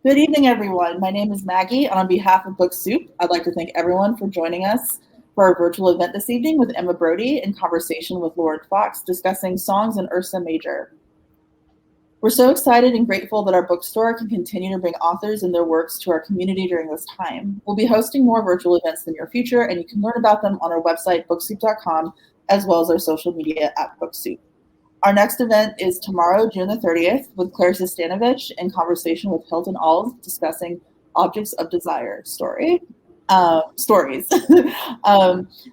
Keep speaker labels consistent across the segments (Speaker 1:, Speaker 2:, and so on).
Speaker 1: Good evening, everyone. My name is Maggie, and on behalf of Book Soup, I'd like to thank everyone for joining us for our virtual event this evening with Emma Brodie in conversation with Lauren Fox discussing songs in Ursa Major. We're so excited and grateful that our bookstore can continue to bring authors and their works to our community during this time. We'll be hosting more virtual events in the near future, and you can learn about them on our website, booksoup.com, as well as our social media at BookSoup. Our next event is tomorrow, June the 30th, with Claire Zistanovich in conversation with Hilton Alls discussing Objects of Desire stories. To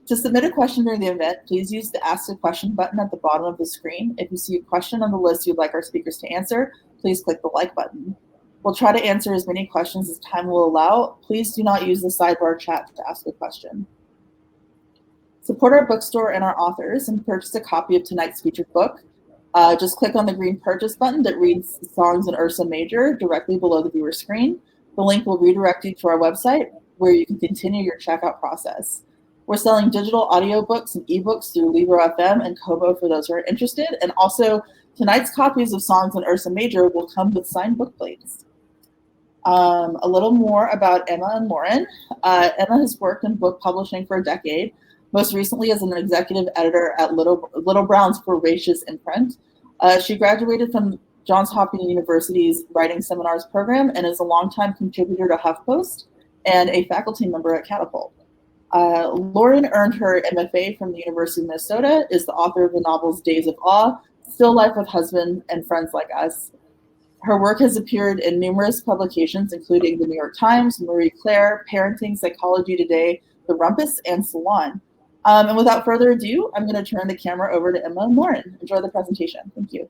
Speaker 1: submit a question during the event, please use the Ask a Question button at the bottom of the screen. If you see a question on the list you'd like our speakers to answer, please click the like button. We'll try to answer as many questions as time will allow. Please do not use the sidebar chat to ask a question. Support our bookstore and our authors and purchase a copy of tonight's featured book. Just click on the green purchase button that reads Songs in Ursa Major directly below the viewer screen. The link will redirect you to our website where you can continue your checkout process. We're selling digital audiobooks and ebooks through Libro.fm and Kobo for those who are interested. And also, tonight's copies of Songs in Ursa Major will come with signed book plates. A little more about Emma and Lauren. Emma has worked in book publishing for a decade, most recently as an executive editor at Little Brown's Voracious imprint. She graduated from Johns Hopkins University's Writing Seminars program and is a longtime contributor to HuffPost and a faculty member at Catapult. Lauren earned her MFA from the University of Minnesota, is the author of the novels Days of Awe, Still Life with Husband, and Friends Like Us. Her work has appeared in numerous publications, including the New York Times, Marie Claire, Parenting, Psychology Today, The Rumpus, and Salon. And without further ado, I'm going to turn the camera over to Emma and Lauren. Enjoy the presentation. Thank you.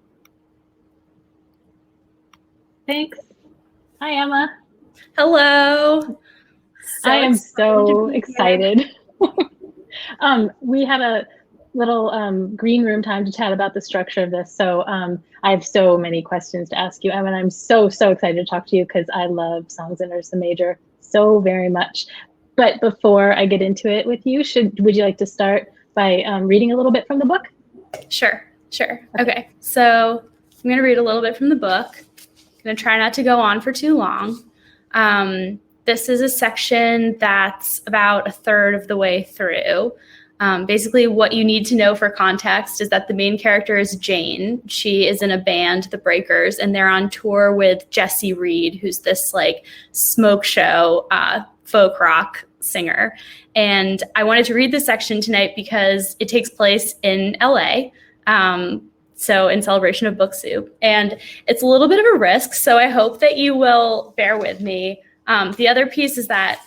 Speaker 2: Thanks. Hi, Emma.
Speaker 3: Hello.
Speaker 2: I am so excited. We had a little green room time to chat about the structure of this. So I have so many questions to ask you, Emma, and I'm so excited to talk to you because I love Songs in Ursa Major so very much. But before I get into it with you, would you like to start by reading a little bit from the book?
Speaker 3: Sure. Okay, so I'm going to read a little bit from the book. I'm going to try not to go on for too long. This is a section that's about a third of the way through. Basically, what you need to know for context is that the main character is Jane. She is in a band, The Breakers, and they're on tour with Jesse Reid, who's this like smoke show folk rock singer. And I wanted to read this section tonight because it takes place in LA. So in celebration of Book Soup. And it's a little bit of a risk, so I hope that you will bear with me. The other piece is that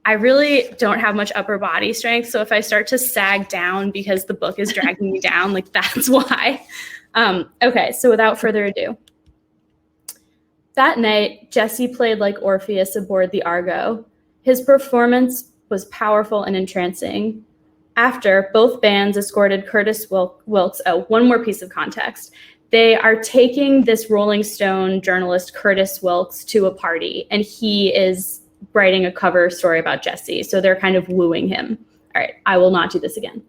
Speaker 3: I really don't have much upper body strength. So if I start to sag down because the book is dragging me down, like that's why. Okay, so without further ado. That night, Jesse played like Orpheus aboard the Argo. His performance was powerful and entrancing. After, both bands escorted Curtis Wilkes. Oh, one more piece of context. They are taking this Rolling Stone journalist, Curtis Wilkes, to a party, and he is writing a cover story about Jesse. So they're kind of wooing him. All right, I will not do this again.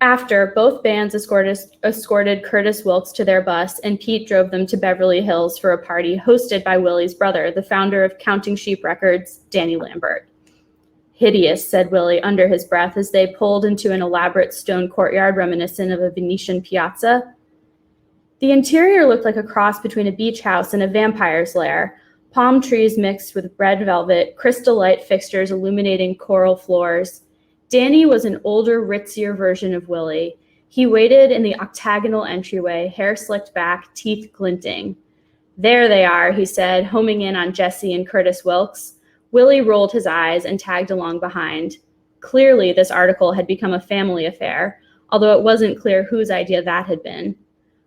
Speaker 3: After, both bands escorted Curtis Wilkes to their bus, and Pete drove them to Beverly Hills for a party hosted by Willie's brother, the founder of Counting Sheep Records, Danny Lambert. Hideous, said Willie under his breath as they pulled into an elaborate stone courtyard reminiscent of a Venetian piazza. The interior looked like a cross between a beach house and a vampire's lair, palm trees mixed with red velvet, crystal light fixtures illuminating coral floors. Danny was an older, ritzier version of Willie. He waited in the octagonal entryway, hair slicked back, teeth glinting. There they are, he said, homing in on Jesse and Curtis Wilkes. Willie rolled his eyes and tagged along behind. Clearly, this article had become a family affair, although it wasn't clear whose idea that had been.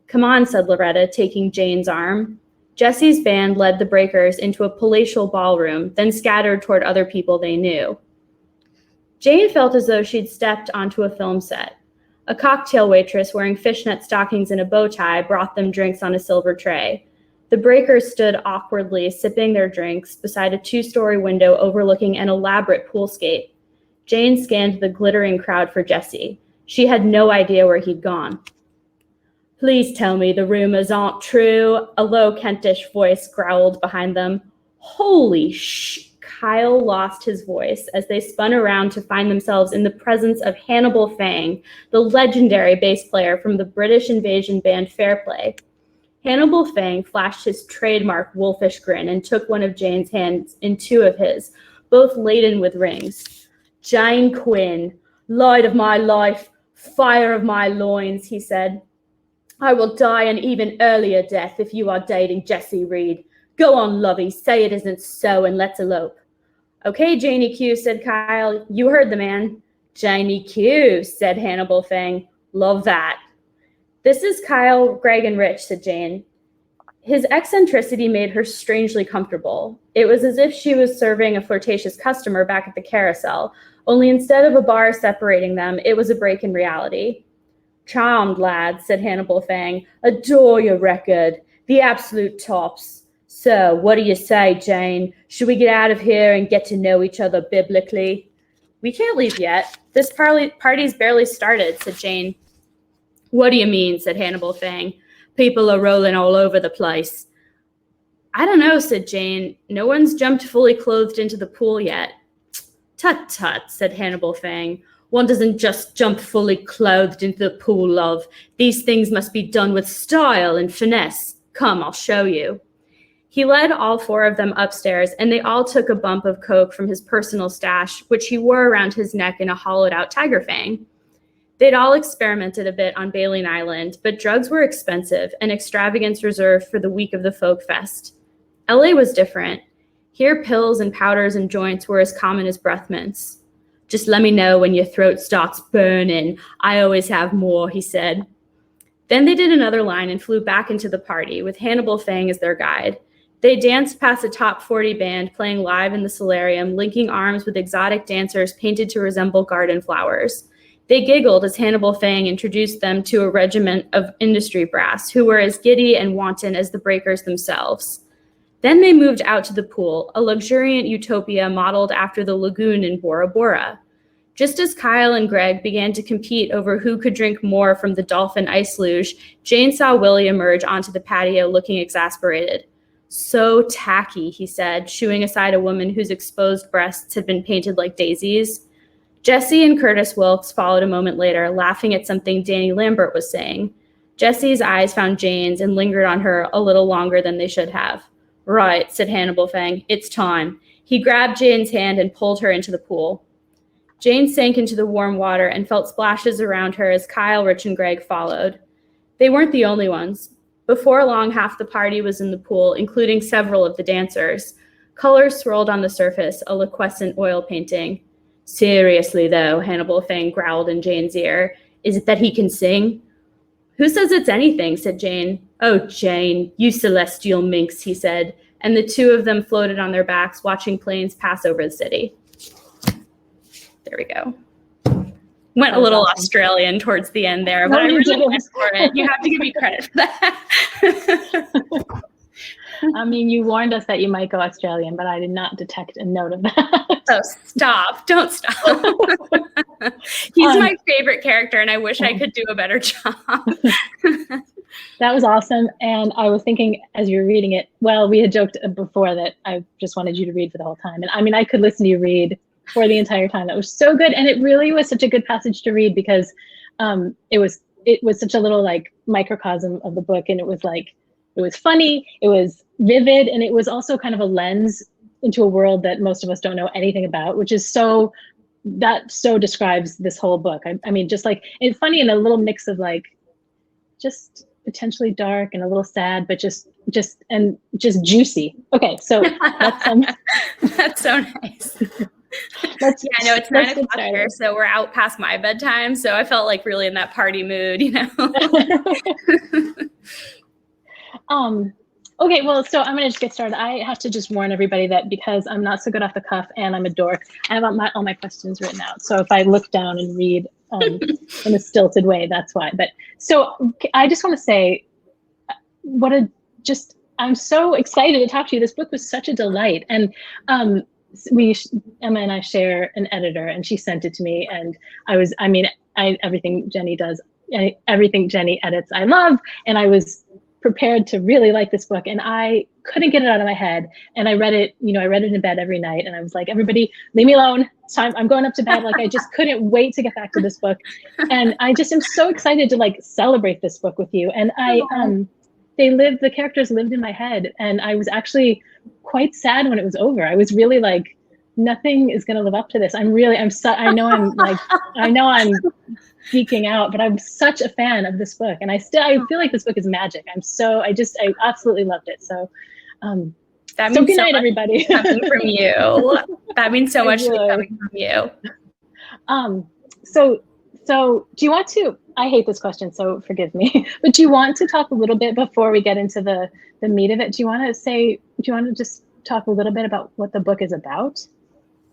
Speaker 3: Come on, said Loretta, taking Jane's arm. Jesse's band led the Breakers into a palatial ballroom, then scattered toward other people they knew. Jane felt as though she'd stepped onto a film set. A cocktail waitress wearing fishnet stockings and a bow tie brought them drinks on a silver tray. The Breakers stood awkwardly, sipping their drinks beside a two-story window overlooking an elaborate poolscape. Jane scanned the glittering crowd for Jesse. She had no idea where he'd gone. Please tell me the rumors aren't true. A low Kentish voice growled behind them. Holy sh! Kyle lost his voice as they spun around to find themselves in the presence of Hannibal Fang, the legendary bass player from the British invasion band Fairplay. Hannibal Fang flashed his trademark wolfish grin and took one of Jane's hands in two of his, both laden with rings. Jane Quinn, light of my life, fire of my loins, he said. I will die an even earlier death if you are dating Jesse Reid. Go on, lovey, say it isn't so and let's elope. Okay, Janie Q, said Kyle. You heard the man. Janie Q, said Hannibal Fang. Love that. This is Kyle, Greg, and Rich, said Jane. His eccentricity made her strangely comfortable. It was as if she was serving a flirtatious customer back at the carousel, only instead of a bar separating them, it was a break in reality. Charmed, lad, said Hannibal Fang. Adore your record. The absolute tops. So, what do you say, Jane? Should we get out of here and get to know each other biblically? We can't leave yet. This party's barely started, said Jane. What do you mean, said Hannibal Fang. People are rolling all over the place. I don't know, said Jane. No one's jumped fully clothed into the pool yet. Tut tut, said Hannibal Fang. One doesn't just jump fully clothed into the pool, love. These things must be done with style and finesse. Come, I'll show you. He led all four of them upstairs, and they all took a bump of coke from his personal stash, which he wore around his neck in a hollowed-out tiger fang. They'd all experimented a bit on Bayleen Island, but drugs were expensive, and extravagance reserved for the week of the Folk Fest. LA was different. Here, pills and powders and joints were as common as breath mints. Just let me know when your throat starts burning. I always have more, he said. Then they did another line and flew back into the party, with Hannibal Fang as their guide. They danced past a top 40 band playing live in the solarium, linking arms with exotic dancers painted to resemble garden flowers. They giggled as Hannibal Fang introduced them to a regiment of industry brass who were as giddy and wanton as the breakers themselves. Then they moved out to the pool, a luxuriant utopia modeled after the lagoon in Bora Bora. Just as Kyle and Greg began to compete over who could drink more from the dolphin ice luge, Jane saw Willie emerge onto the patio looking exasperated. So tacky, he said, shooing aside a woman whose exposed breasts had been painted like daisies. Jesse and Curtis Wilkes followed a moment later, laughing at something Danny Lambert was saying. Jesse's eyes found Jane's and lingered on her a little longer than they should have. Right, said Hannibal Fang, it's time. He grabbed Jane's hand and pulled her into the pool. Jane sank into the warm water and felt splashes around her as Kyle, Rich, and Greg followed. They weren't the only ones. Before long, half the party was in the pool, including several of the dancers. Colors swirled on the surface, a liquescent oil painting. Seriously, though, Hannibal Fang growled in Jane's ear, is it that he can sing? Who says it's anything, said Jane. Oh, Jane, you celestial minx, he said, and the two of them floated on their backs, watching planes pass over the city. There we go. Went a little awesome. Australian towards the end there, but I really went for it. You have to give me credit for that.
Speaker 2: I mean, you warned us that you might go Australian, but I did not detect a note of that.
Speaker 3: Oh, stop. Don't stop. He's my favorite character, and I wish I could do a better job.
Speaker 2: That was awesome. And I was thinking as you were reading it, well, we had joked before that I just wanted you to read for the whole time. And I mean, I could listen to you read for the entire time. That was so good. And it really was such a good passage to read because it was such a little like microcosm of the book. And it was like, it was funny, it was vivid, and it was also kind of a lens into a world that most of us don't know anything about, which is so describes this whole book. I mean, just like, it's funny in a little mix of like, just potentially dark and a little sad, but just juicy. Okay, so that's
Speaker 3: that's so nice. I know it's 9 o'clock here, so we're out past my bedtime. So I felt like really in that party mood, you know.
Speaker 2: Okay, well, so I'm gonna just get started. I have to just warn everybody that because I'm not so good off the cuff and I'm a dork, I have all my questions written out. So if I look down and read in a stilted way, that's why. But so I just want to say, I'm so excited to talk to you. This book was such a delight, and Emma and I share an editor, and she sent it to me, and everything Jenny does, everything Jeni edits I love, and I was prepared to really like this book, and I couldn't get it out of my head. And I read it, I read it in bed every night, and I was like, everybody leave me alone. It's time, I'm going up to bed. Like, I just couldn't wait to get back to this book. And I just am so excited to like celebrate this book with you. And the characters lived in my head, and I was actually quite sad when it was over. I was really like, nothing is going to live up to this. I know I'm geeking out, but I'm such a fan of this book, and I feel like this book is magic. I absolutely loved it. So,
Speaker 3: that means
Speaker 2: good night, everybody.
Speaker 3: Coming from you. That means so much coming from you.
Speaker 2: So do you want to? I hate this question, so forgive me. But do you want to talk a little bit before we get into the meat of it? Do you want to just talk a little bit about what the book is about?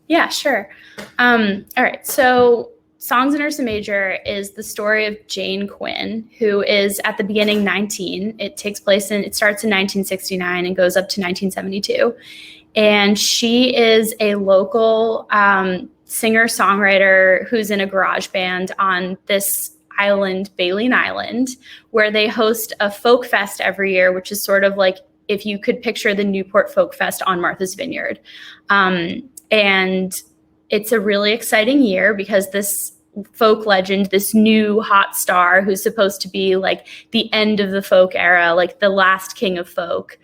Speaker 3: Yeah, sure. All right. So Songs in Ursa Major is the story of Jane Quinn, who is at the beginning 19. It starts in 1969 and goes up to 1972. And she is a local singer-songwriter who's in a garage band on this island, Bayleen Island, where they host a folk fest every year, which is sort of like if you could picture the Newport Folk Fest on Martha's Vineyard. And it's a really exciting year because this folk legend, this new hot star who's supposed to be like the end of the folk era, like the last king of folk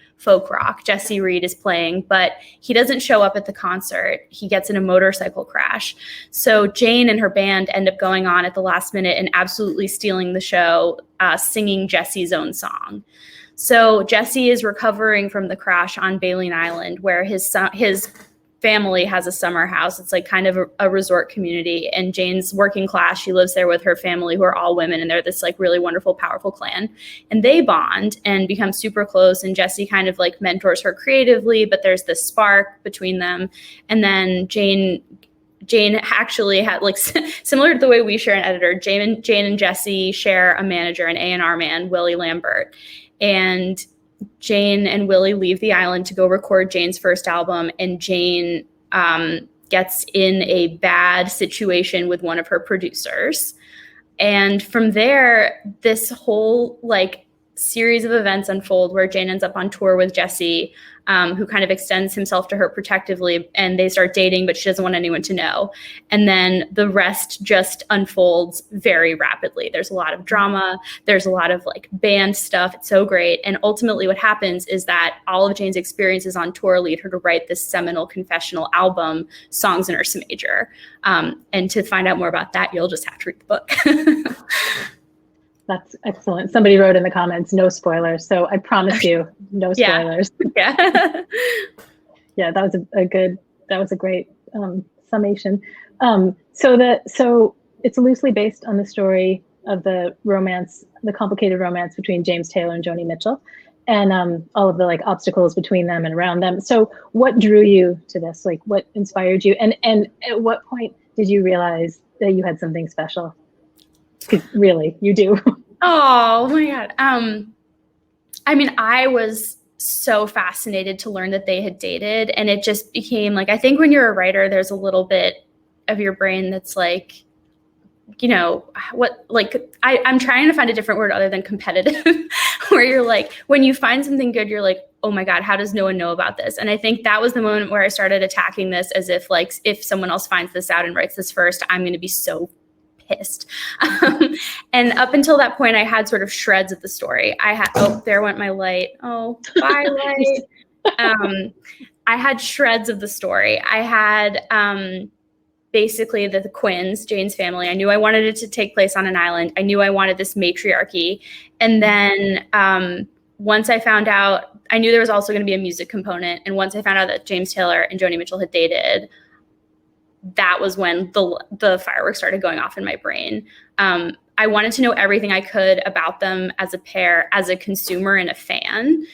Speaker 3: rock, Jesse Reid, is playing, but he doesn't show up at the concert. He gets in a motorcycle crash. So Jane and her band end up going on at the last minute and absolutely stealing the show, singing Jesse's own song. So Jesse is recovering from the crash on Bayleen Island, where his family has a summer house. It's like kind of a resort community, and Jane's working class. She lives there with her family, who are all women, and they're this like really wonderful, powerful clan. And they bond and become super close, and Jesse kind of like mentors her creatively, but there's this spark between them. And then Jane actually had, like, similar to the way we share an editor, Jane and Jesse share a manager, an A&R man, Willie Lambert. And Jane and Willie leave the island to go record Jane's first album, and Jane gets in a bad situation with one of her producers. And from there, this whole like series of events unfold where Jane ends up on tour with Jesse, who kind of extends himself to her protectively, and they start dating, but she doesn't want anyone to know. And then the rest just unfolds very rapidly. There's a lot of drama. There's a lot of like band stuff. It's so great. And ultimately what happens is that all of Jane's experiences on tour lead her to write this seminal confessional album, Songs in Ursa Major. And to find out more about that, you'll just have to read the book.
Speaker 2: That's excellent. Somebody wrote in the comments, no spoilers. So I promise you, no spoilers.
Speaker 3: Yeah.
Speaker 2: Yeah, that was a great summation. So it's loosely based on the story of the complicated romance between James Taylor and Joni Mitchell, and all of the like obstacles between them and around them. So what drew you to this? Like, what inspired you? And at what point did you realize that you had something special? Really, you do. Oh
Speaker 3: my God. I mean, I was so fascinated to learn that they had dated, and it just became like, I think when you're a writer, there's a little bit of your brain that's like, I'm trying to find a different word other than competitive, where you're like, when you find something good, you're like, oh my God, how does no one know about this? And I think that was the moment where I started attacking this as if like, if someone else finds this out and writes this first, I'm going to be so pissed. And up until that point, I had sort of shreds of the story. There went my light. Oh, bye, light. I had shreds of the story. I had basically the Quinns, Jane's family. I knew I wanted it to take place on an island. I knew I wanted this matriarchy. And then once I found out, I knew there was also going to be a music component. And once I found out that James Taylor and Joni Mitchell had dated, that was when the fireworks started going off in my brain. I wanted to know everything I could about them as a pair, as a consumer and a fan,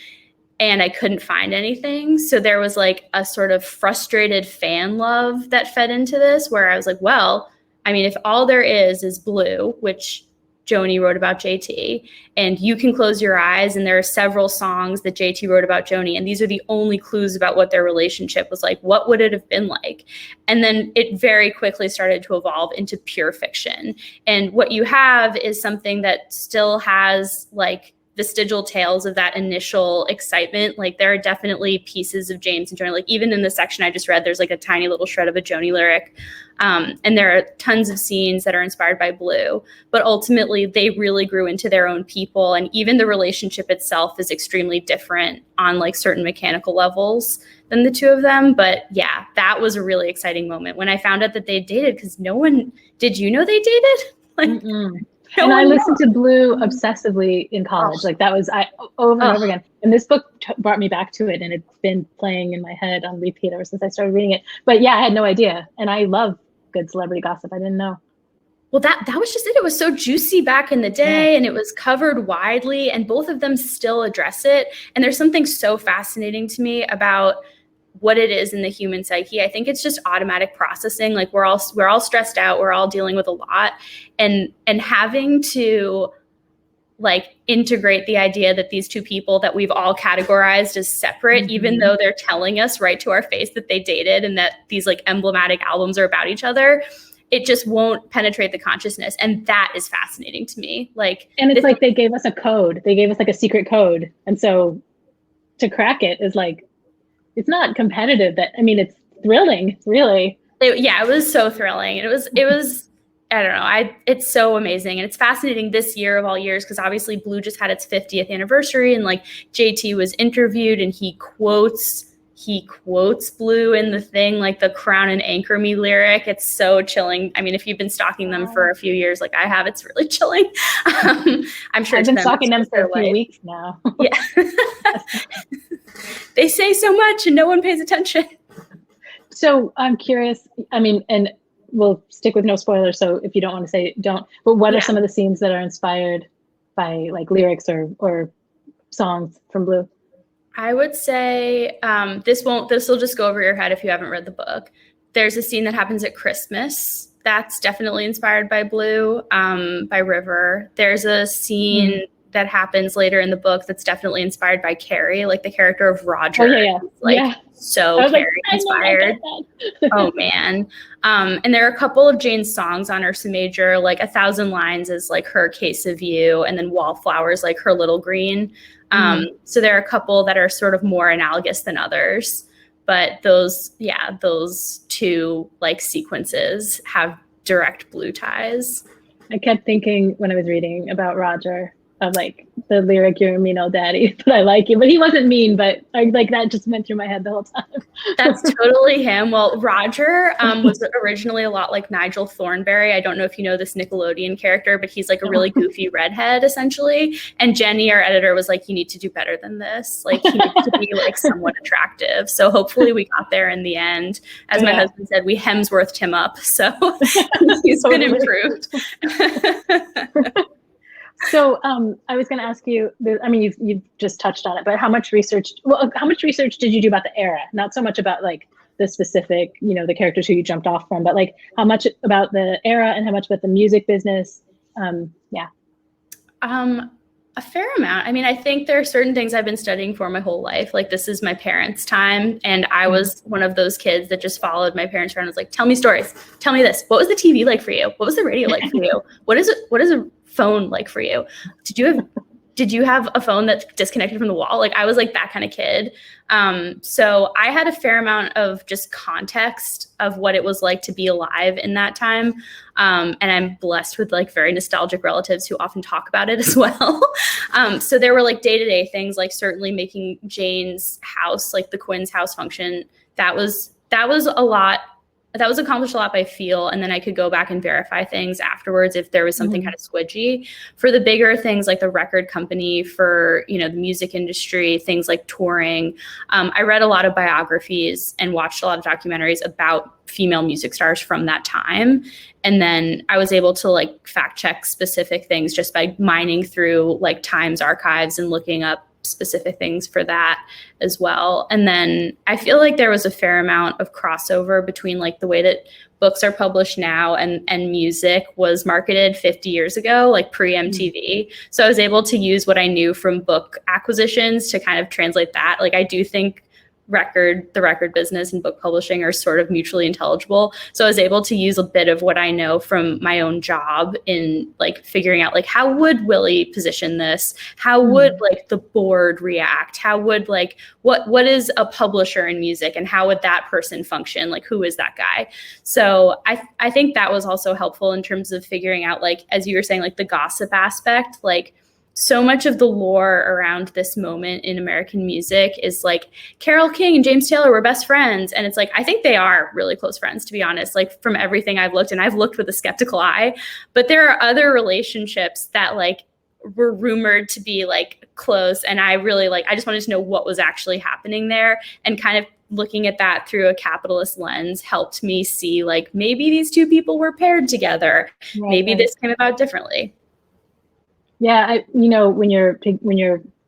Speaker 3: and I couldn't find anything. So there was like a sort of frustrated fan love that fed into this, where I was like, well, I mean, if all there is Blue, which Joni wrote about JT, and you can close your eyes and there are several songs that JT wrote about Joni, and these are the only clues about what their relationship was like. What would it have been like? And then it very quickly started to evolve into pure fiction. And what you have is something that still has like vestigial tales of that initial excitement. Like there are definitely pieces of James and Joni, like even in the section I just read, there's like a tiny little shred of a Joni lyric. And there are tons of scenes that are inspired by Blue, but ultimately they really grew into their own people. And even the relationship itself is extremely different on like certain mechanical levels than the two of them. But yeah, that was a really exciting moment when I found out that they dated, because did you know they dated? Like,
Speaker 2: and I listened to Blue obsessively in college. Like that was over and over again. And this book brought me back to it, and it's been playing in my head on repeat ever since I started reading it. But yeah, I had no idea. And I love good celebrity gossip. I didn't know.
Speaker 3: Well, that was just it. It was so juicy back in the day, and it was covered widely, and both of them still address it. And there's something so fascinating to me about what it is in the human psyche. I think it's just automatic processing. Like we're all stressed out. We're all dealing with a lot, and having to like integrate the idea that these two people that we've all categorized as separate, even though they're telling us right to our face that they dated and that these like emblematic albums are about each other, it just won't penetrate the consciousness. And that is fascinating to me. Like,
Speaker 2: and it's like they gave us a code. They gave us like a secret code. And so to crack it is like, it's not competitive. It's thrilling, really.
Speaker 3: It was so thrilling. And it was, I don't know. It's so amazing. And it's fascinating this year of all years, because obviously Blue just had its 50th anniversary, and like JT was interviewed and he quotes Blue in the thing, like the crown and anchor me lyric. It's so chilling. I mean, if you've been stalking them for a few years, like I have, it's really chilling. I'm sure
Speaker 2: I've been stalking them for a few weeks now.
Speaker 3: Yeah. They say so much and no one pays attention.
Speaker 2: So I'm curious, and we'll stick with no spoilers, so if you don't want to say, don't. But what are some of the scenes that are inspired by like lyrics or songs from Blue?
Speaker 3: I would say this will just go over your head if you haven't read the book. There's a scene that happens at Christmas that's definitely inspired by Blue, by River. There's a scene that happens later in the book that's definitely inspired by Carrie, like the character of Roger. So Carrie inspired. Oh man. And there are a couple of Jane's songs on Ursa Major, like 1,000 Lines is like her Case of You, and then Wallflower is like her Little Green. So there are a couple that are sort of more analogous than others, but those two like sequences have direct Blue ties.
Speaker 2: I kept thinking when I was reading about Roger of like the lyric, "You're a mean old daddy, but I like you." But he wasn't mean, but like that just went through my head the whole time.
Speaker 3: That's totally him. Well, Roger was originally a lot like Nigel Thornberry. I don't know if you know this Nickelodeon character, but he's like a really goofy redhead essentially. And Jenny, our editor, was like, "You need to do better than this. Like he needs to be like somewhat attractive." So hopefully we got there in the end. As my husband said, we Hemsworthed him up. So he's been improved.
Speaker 2: So I was going to ask you, you've just touched on it, but how much research did you do about the era? Not so much about like the specific, the characters who you jumped off from, but like how much about the era and how much about the music business?
Speaker 3: A fair amount. I mean, I think there are certain things I've been studying for my whole life. Like this is my parents' time. And I was one of those kids that just followed my parents around and was like, "Tell me stories. Tell me this. What was the TV like for you? What was the radio like for you? What is a phone like for you? Did you have a phone that's disconnected from the wall?" Like I was like that kind of kid. So I had a fair amount of just context of what it was like to be alive in that time. And I'm blessed with like very nostalgic relatives who often talk about it as well. So there were like day-to-day things, like certainly making Jane's house, like the Quinn's house function. That was a lot. That was accomplished a lot by feel, and then I could go back and verify things afterwards if there was something kind of squidgy. For the bigger things like the record company, for the music industry, things like touring, I read a lot of biographies and watched a lot of documentaries about female music stars from that time. And then I was able to like fact check specific things just by mining through like Times archives and looking up specific things for that as well. And then I feel like there was a fair amount of crossover between like the way that books are published now and music was marketed 50 years ago, like pre-MTV. So I was able to use what I knew from book acquisitions to kind of translate that. Like I do think the record business and book publishing are sort of mutually intelligible. So I was able to use a bit of what I know from my own job in like figuring out like, how would Willie position this? How would like the board react? How would like, what is a publisher in music and how would that person function? Like, who is that guy? So I think that was also helpful in terms of figuring out, like, as you were saying, like the gossip aspect, like, so much of the lore around this moment in American music is like Carole King and James Taylor were best friends. And it's like, I think they are really close friends, to be honest, like from everything I've looked, and I've looked with a skeptical eye, but there are other relationships that like were rumored to be like close. And I just wanted to know what was actually happening there, and kind of looking at that through a capitalist lens helped me see like, maybe these two people were paired together. Right. Maybe this came about differently.
Speaker 2: Yeah, when you're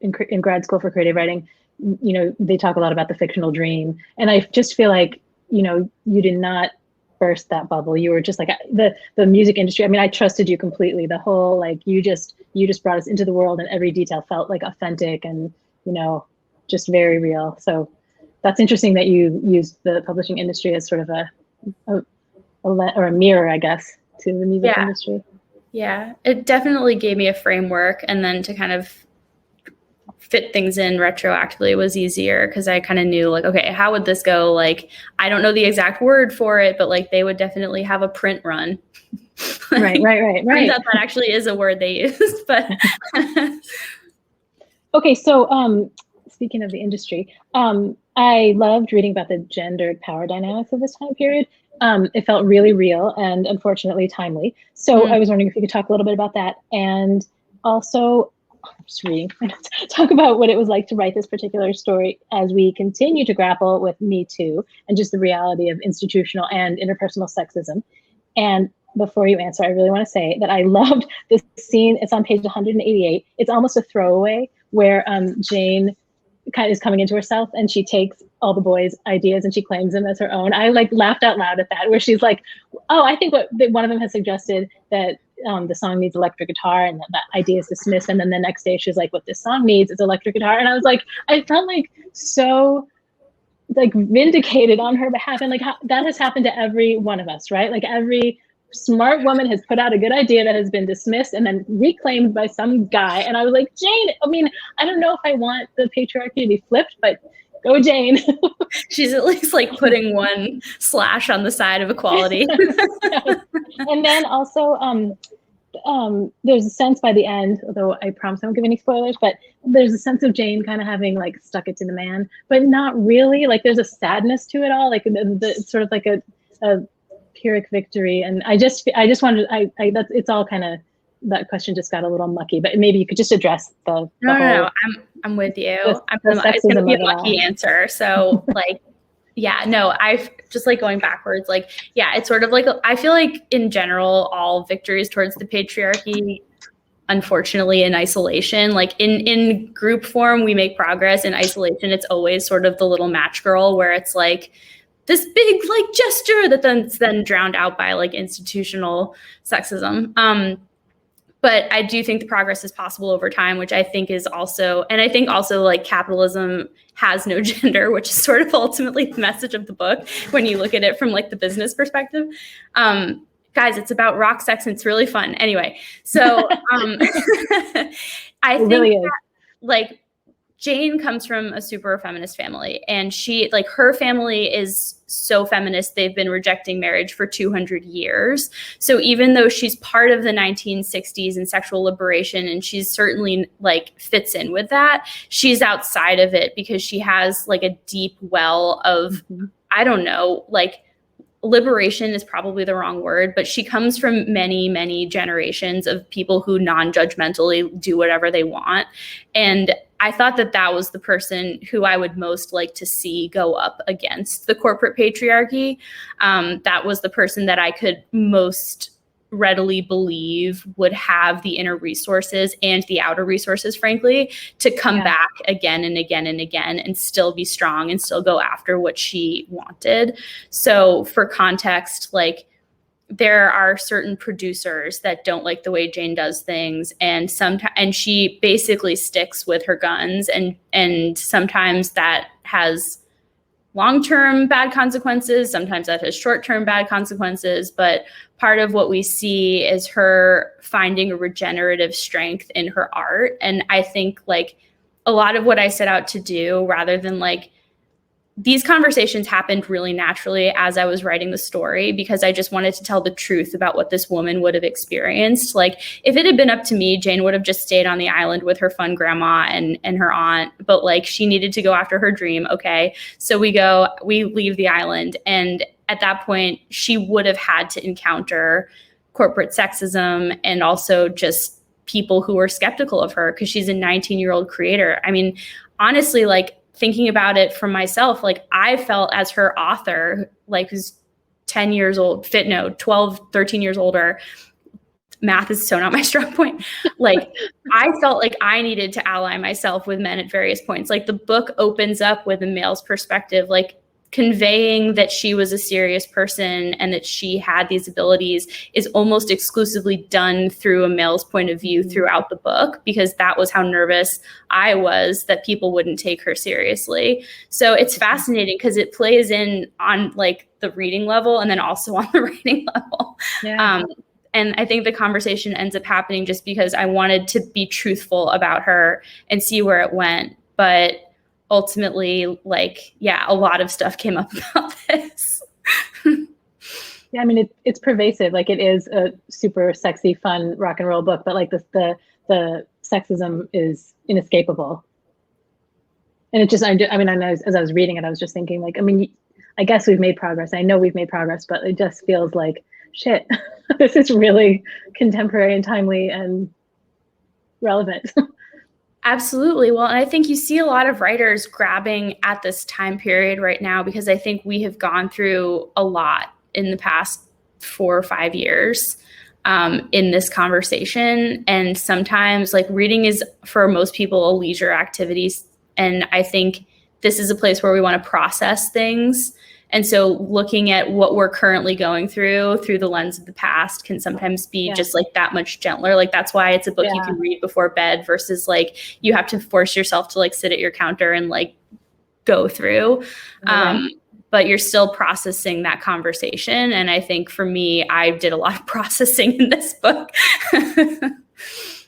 Speaker 2: in grad school for creative writing, they talk a lot about the fictional dream, and I just feel like you did not burst that bubble. You were just like the music industry. I mean, I trusted you completely. The whole like you just brought us into the world, and every detail felt like authentic and just very real. So that's interesting that you used the publishing industry as sort of a mirror, I guess, to the music industry.
Speaker 3: Yeah, it definitely gave me a framework, and then to kind of fit things in retroactively was easier because I kind of knew like, okay, how would this go? Like, I don't know the exact word for it, but like they would definitely have a print run.
Speaker 2: Right.
Speaker 3: Turns out that actually is a word they use, but.
Speaker 2: Okay, so speaking of the industry, I loved reading about the gendered power dynamics of this time period. It felt really real and unfortunately timely. So I was wondering if you could talk a little bit about that, and also just reading, talk about what it was like to write this particular story as we continue to grapple with Me Too and just the reality of institutional and interpersonal sexism. And before you answer, I really want to say that I loved this scene. It's on page 188. It's almost a throwaway where Jane kind of is coming into herself and she takes all the boys' ideas and she claims them as her own. I like laughed out loud at that, where she's like, oh, I think one of them has suggested that the song needs electric guitar, and that idea is dismissed. And then the next day she's like, what this song needs is electric guitar. And I was like, I felt like so like vindicated on her behalf. And like that has happened to every one of us, right? Like every smart woman has put out a good idea that has been dismissed and then reclaimed by some guy. And I was like, Jane, I mean, I don't know if I want the patriarchy to be flipped, but go Jane.
Speaker 3: She's at least like putting one slash on the side of equality.
Speaker 2: And then also there's a sense by the end, although I promise I won't give any spoilers, but there's a sense of Jane kind of having like stuck it to the man, but not really. Like there's a sadness to it all, like it's sort of like a Pyrrhic victory. And I just wanted, it's all kind of, that question just got a little mucky, but maybe you could just address the
Speaker 3: No, I'm with you. It's going to be a mucky answer. So like, yeah, no, I've just like going backwards, like, yeah, it's sort of like, I feel like in general, all victories towards the patriarchy, unfortunately in isolation, like in group form, we make progress. In isolation, it's always sort of the little match girl where it's like, this big like gesture that then drowned out by like institutional sexism. But I do think the progress is possible over time, which I think is also, and I think also like capitalism has no gender, which is sort of ultimately the message of the book when you look at it from like the business perspective. Guys, it's about rock sex and it's really fun. Anyway, so I think really that, like, Jane comes from a super feminist family, and she, like, her family is so feminist, they've been rejecting marriage for 200 years. So even though she's part of the 1960s and sexual liberation, and she's certainly like fits in with that, she's outside of it because she has like a deep well of, I don't know, like, liberation is probably the wrong word, but she comes from many, many generations of people who non-judgmentally do whatever they want. And I thought that that was the person who I would most like to see go up against the corporate patriarchy. That was the person that I could most readily believe would have the inner resources and the outer resources, frankly, to come back again and again and again and still be strong and still go after what she wanted. So for context, like, there are certain producers that don't like the way Jane does things, and she basically sticks with her guns, and sometimes that has long-term bad consequences, sometimes that has short-term bad consequences, but part of what we see is her finding a regenerative strength in her art. And I think, like, a lot of what I set out to do, rather than, like, these conversations happened really naturally as I was writing the story, because I just wanted to tell the truth about what this woman would have experienced. Like, if it had been up to me, Jane would have just stayed on the island with her fun grandma and her aunt, but, like, she needed to go after her dream. Okay. So we leave the island. And at that point, she would have had to encounter corporate sexism and also just people who were skeptical of her, because she's a 19-year-old creator. I mean, honestly, like, thinking about it for myself, like, I felt as her author, like, who's 10 years old, 12, 13 years older. Math is so not my strong point. Like, I felt like I needed to ally myself with men at various points. Like, the book opens up with a male's perspective, like, conveying that she was a serious person and that she had these abilities is almost exclusively done through a male's point of view throughout the book, because that was how nervous I was that people wouldn't take her seriously. So it's fascinating because it plays in on, like, the reading level and then also on the writing level.
Speaker 2: Yeah.
Speaker 3: And I think the conversation ends up happening just because I wanted to be truthful about her and see where it went. But ultimately, like, yeah, a lot of stuff came up about this.
Speaker 2: Yeah, I mean, it's pervasive. Like, it is a super sexy, fun rock and roll book, but, like, the sexism is inescapable. And it just, I mean, as I was reading it, I was just thinking, like, I mean, I guess we've made progress. I know we've made progress, but it just feels like, shit, this is really contemporary and timely and relevant.
Speaker 3: Absolutely. Well, and I think you see a lot of writers grabbing at this time period right now, because I think we have gone through a lot in the past 4 or 5 years in this conversation. And sometimes, like, reading is, for most people, a leisure activity. And I think this is a place where we want to process things. And so looking at what we're currently going through the lens of the past can sometimes be just, like, that much gentler. Like, that's why it's a book you can read before bed versus, like, you have to force yourself to, like, sit at your counter and, like, go through. But you're still processing that conversation. And I think for me, I did a lot of processing in this book.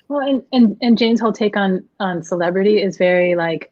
Speaker 2: Well, and Jane's whole take on celebrity is very, like,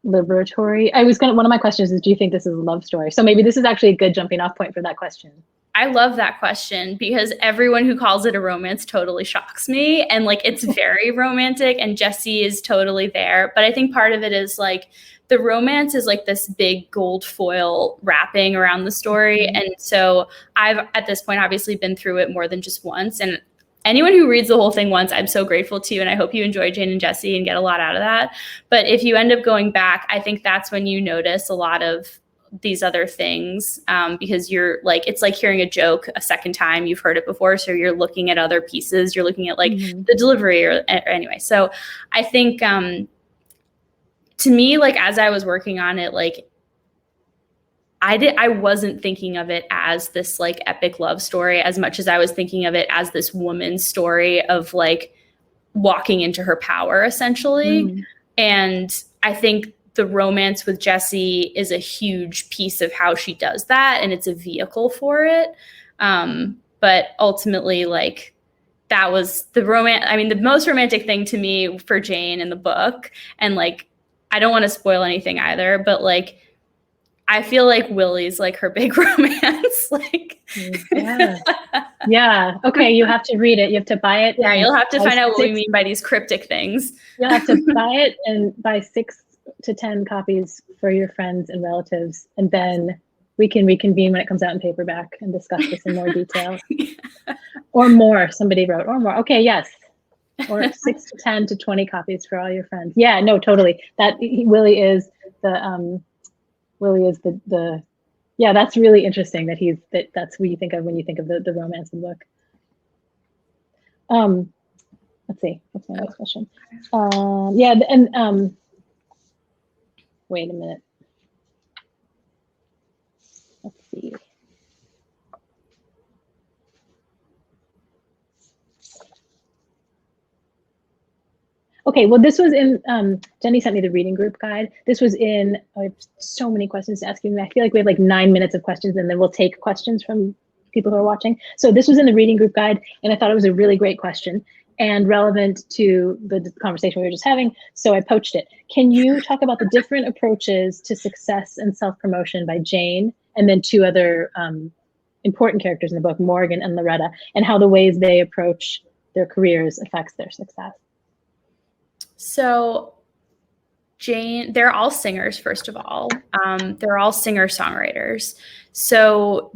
Speaker 2: liberatory. One of my questions is, do you think this is a love story? So maybe this is actually a good jumping off point for that question.
Speaker 3: I love that question, because everyone who calls it a romance totally shocks me. And, like, it's very romantic, and Jesse is totally there. But I think part of it is, like, the romance is, like, this big gold foil wrapping around the story. And so I've, at this point, obviously been through it more than just once. And anyone who reads the whole thing once, I'm so grateful to you, and I hope you enjoy Jane and Jesse and get a lot out of that. But if you end up going back, I think that's when you notice a lot of these other things, because you're, like, it's like hearing a joke a second time. You've heard it before, so you're looking at other pieces. You're looking at, like, the delivery or anyway. So I think to me, like, as I was working on it, like, I wasn't thinking of it as this, like, epic love story as much as I was thinking of it as this woman's story of, like, walking into her power, essentially. And I think the romance with Jesse is a huge piece of how she does that, and it's a vehicle for it. But ultimately, like, that was the romance. I mean, the most romantic thing to me for Jane in the book, and, like, I don't want to spoil anything either, but, like, I feel like Willie's, like, her big romance. Like,
Speaker 2: yeah. Okay, you have to read it. You have to buy it.
Speaker 3: Yeah, you'll have to find out what we mean by these cryptic things.
Speaker 2: You'll have to buy it and buy 6 to 10 copies for your friends and relatives, and then we can reconvene when it comes out in paperback and discuss this in more detail. Or more. Somebody wrote, or more. Okay, yes. Or 6 to 10 to 20 copies for all your friends. Yeah, no, totally. Willie is the. Yeah, that's really interesting that's what you think of when you think of the romance in the book. Let's see, what's my next question? Yeah, and wait a minute. Let's see. Okay, well, this was in, Jenny sent me the reading group guide. This was in, I have so many questions to ask you. I feel like we have like 9 minutes of questions, and then we'll take questions from people who are watching. So this was in the reading group guide, and I thought it was a really great question and relevant to the conversation we were just having. So I poached it. Can you talk about the different approaches to success and self-promotion by Jane, and then 2 other important characters in the book, Morgan and Loretta, and how the ways they approach their careers affects their success?
Speaker 3: So Jane, they're all singers, first of all. They're all singer-songwriters. So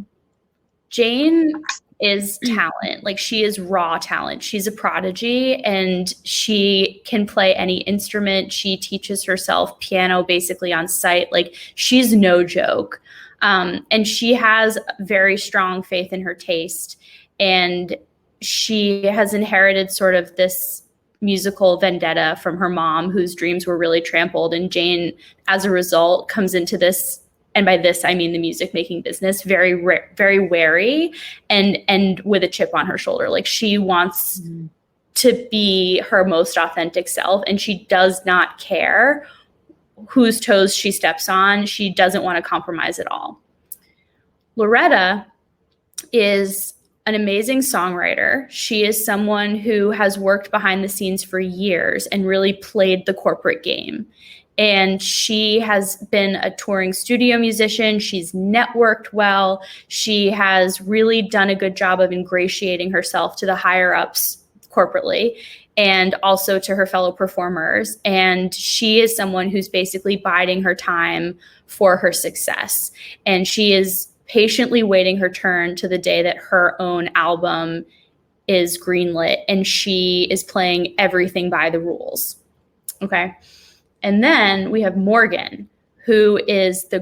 Speaker 3: Jane is talent. Like, she is raw talent. She's a prodigy, and she can play any instrument. She teaches herself piano basically on site. Like, she's no joke. And she has very strong faith in her taste. And she has inherited sort of this musical vendetta from her mom, whose dreams were really trampled. And Jane, as a result, comes into this, and by this I mean the music making business, very wary and with a chip on her shoulder. Like, she wants to be her most authentic self, and she does not care whose toes she steps on. She doesn't want to compromise at all. Loretta is an amazing songwriter. She is someone who has worked behind the scenes for years and really played the corporate game. And she has been a touring studio musician. She's networked well. She has really done a good job of ingratiating herself to the higher ups corporately and also to her fellow performers. And she is someone who's basically biding her time for her success. And she is patiently waiting her turn to the day that her own album is greenlit, and she is playing everything by the rules. Okay. And then we have Morgan, who is the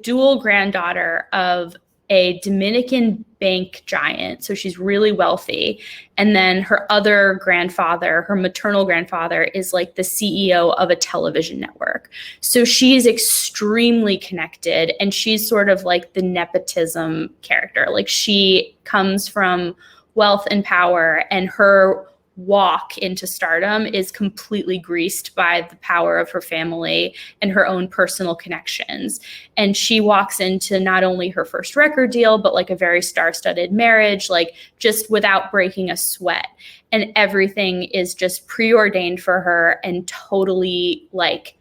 Speaker 3: dual granddaughter of a Dominican bank giant. So she's really wealthy. And then her other grandfather, her maternal grandfather, is like the CEO of a television network. So she's extremely connected, and she's sort of like the nepotism character. Like, she comes from wealth and power, and her walk into stardom is completely greased by the power of her family and her own personal connections. And she walks into not only her first record deal, but like a very star-studded marriage, like just without breaking a sweat. And everything is just preordained for her and totally like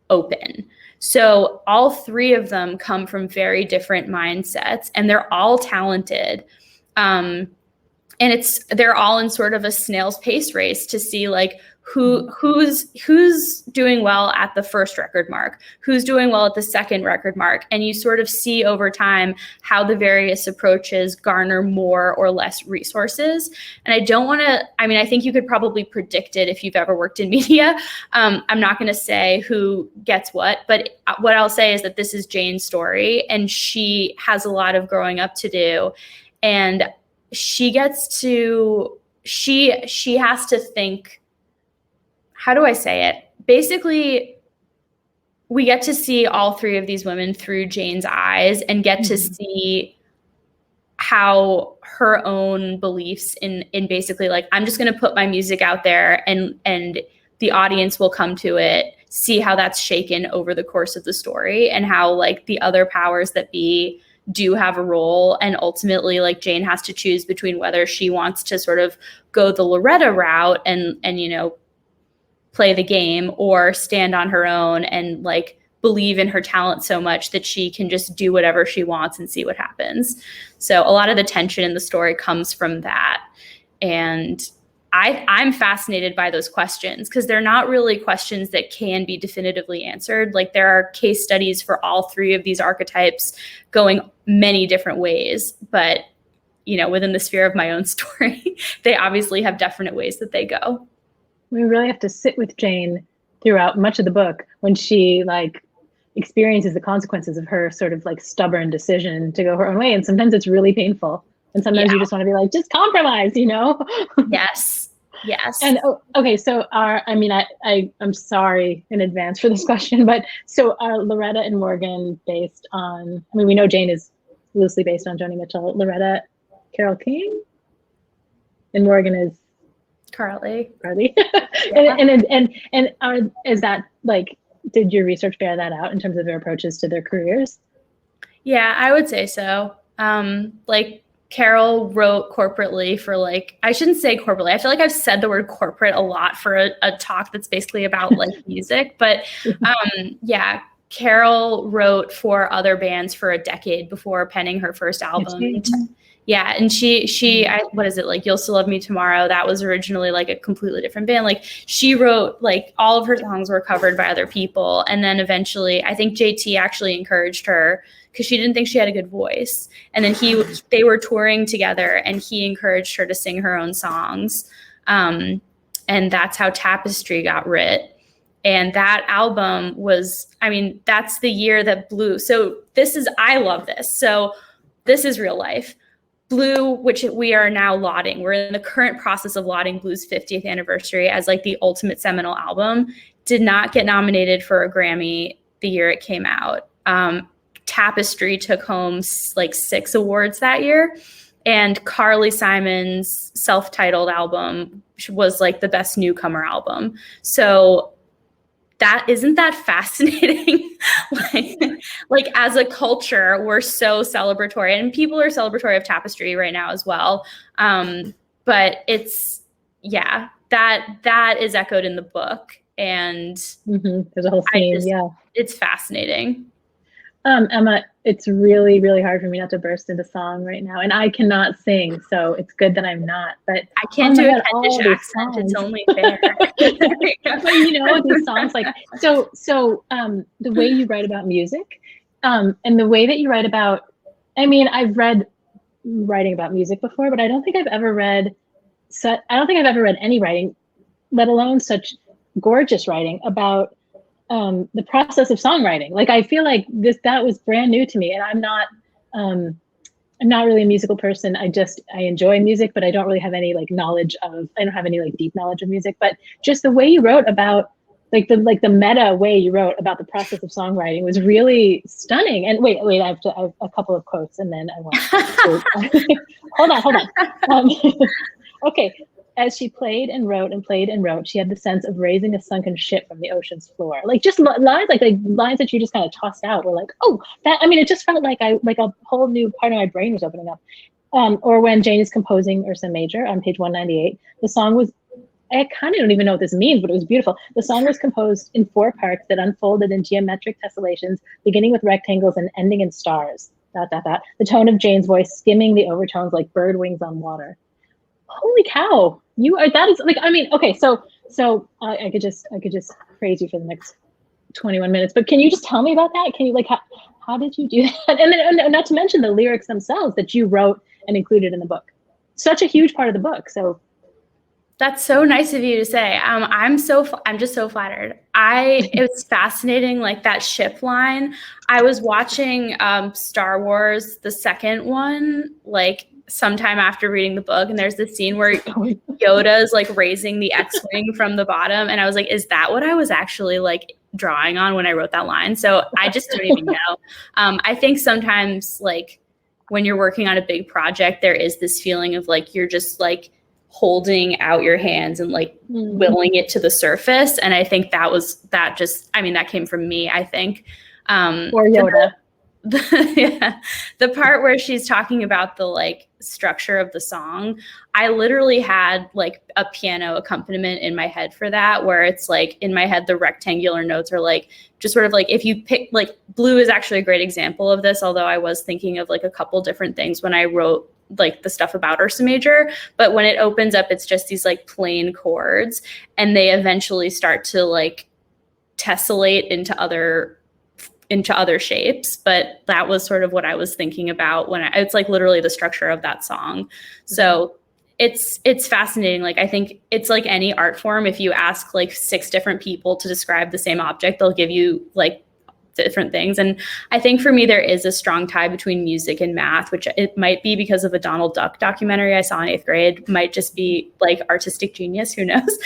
Speaker 3: open. So all 3 of them come from very different mindsets, and they're all talented. And they're all in sort of a snail's pace race to see like who's doing well at the first record mark, who's doing well at the second record mark. And you sort of see over time how the various approaches garner more or less resources. And I think you could probably predict it if you've ever worked in media. I'm not going to say who gets what, but what I'll say is that this is Jane's story, and she has a lot of growing up to do. And she has to think, how do I say it? Basically, we get to see all 3 of these women through Jane's eyes and get to see how her own beliefs in basically like, I'm just going to put my music out there and the audience will come to it, see how that's shaken over the course of the story, and how like the other powers that be do have a role. And ultimately, like, Jane has to choose between whether she wants to sort of go the Loretta route and play the game, or stand on her own and like believe in her talent so much that she can just do whatever she wants and see what happens. So a lot of the tension in the story comes from that. And I'm fascinated by those questions, because they're not really questions that can be definitively answered. Like, there are case studies for all 3 of these archetypes going many different ways, but within the sphere of my own story, they obviously have definite ways that they go.
Speaker 2: We really have to sit with Jane throughout much of the book when she like experiences the consequences of her sort of like stubborn decision to go her own way. And sometimes it's really painful. And sometimes you just want to be like, just compromise, you know?
Speaker 3: Yes.
Speaker 2: And okay, so I'm sorry in advance for this question, but so are Loretta and Morgan based on, I mean, we know Jane is loosely based on Joni Mitchell. Loretta, Carole King, and Morgan is
Speaker 3: Carly.
Speaker 2: Yeah. and is that like, did your research bear that out in terms of their approaches to their careers?
Speaker 3: Yeah, I would say so. Like Carol wrote corporately for like, I shouldn't say corporately. I feel like I've said the word corporate a lot for a talk that's basically about like music, but yeah, Carol wrote for other bands for a decade before penning her first album. Yeah, and what is it, like You'll Still Love Me Tomorrow? That was originally like a completely different band. Like she wrote, like all of her songs were covered by other people, and then eventually, I think JT actually encouraged her because she didn't think she had a good voice, and then they were touring together, and he encouraged her to sing her own songs, and that's how Tapestry got writ. And that album was, I mean, that's the year that Blue. So I love this. So this is real life. Blue, which we are now lauding. We're in the current process of lauding Blue's 50th anniversary as like the ultimate seminal album. Did not get nominated for a Grammy the year it came out. Tapestry took home like 6 awards that year. And Carly Simon's self-titled album was like the best newcomer album. So isn't that fascinating? like as a culture, we're so celebratory, and people are celebratory of Tapestry right now as well. But it's, yeah, that is echoed in the book, and
Speaker 2: there's a whole theme.
Speaker 3: It's fascinating.
Speaker 2: Emma, it's really, really hard for me not to burst into song right now, and I cannot sing, so it's good that I'm not. But
Speaker 3: I can't do a Kentish accent; it's only fair.
Speaker 2: But you know, these songs, like so. The way you write about music, and the way that you write about, I mean, I've read writing about music before, but I don't think I've ever read any writing, let alone such gorgeous writing about the process of songwriting. Like, I feel like that was brand new to me, and I'm not really a musical person. I enjoy music, but I don't really have any like knowledge of, I don't have any like deep knowledge of music, but just the way you wrote about the meta way you wrote about the process of songwriting was really stunning. And wait, I have a couple of quotes, and then I want to hold on. Okay. As she played and wrote, she had the sense of raising a sunken ship from the ocean's floor. Like just lines, like lines that you just kind of tossed out were like, oh, that, I mean, it just felt like a whole new part of my brain was opening up. Or when Jane is composing Ursa Major on page 198, the song was, I kind of don't even know what this means, but it was beautiful. The song was composed in 4 parts that unfolded in geometric tessellations, beginning with rectangles and ending in stars. ... The tone of Jane's voice skimming the overtones like bird wings on water. Holy cow! That is like, I mean, okay, so I could just praise you for the next 21 minutes, but can you just tell me about that? Can you, like, how did you do that? And then not to mention the lyrics themselves that you wrote and included in the book. Such a huge part of the book. So
Speaker 3: that's so nice of you to say. I'm just so flattered. It was fascinating, like that ship line. I was watching Star Wars, the second one, like sometime after reading the book, and there's this scene where Yoda is like raising the X-wing from the bottom, and I was like, is that what I was actually like drawing on when I wrote that line? So I just don't even know. I think sometimes, like, when you're working on a big project, there is this feeling of like you're just like holding out your hands and like willing it to the surface, and I think that came from me, I think.
Speaker 2: Or Yoda.
Speaker 3: The part where she's talking about the like structure of the song, I literally had like a piano accompaniment in my head for that, where it's like in my head the rectangular notes are like just sort of like, if you pick, like Blue is actually a great example of this, although I was thinking of like a couple different things when I wrote like the stuff about Ursa Major, but when it opens up, it's just these like plain chords, and they eventually start to like tessellate into other shapes. But that was sort of what I was thinking about when it's like literally the structure of that song. So it's fascinating. Like, I think it's like any art form. If you ask like 6 different people to describe the same object, they'll give you like different things. And I think for me, there is a strong tie between music and math, which it might be because of a Donald Duck documentary I saw in 8th grade, might just be like artistic genius, who knows?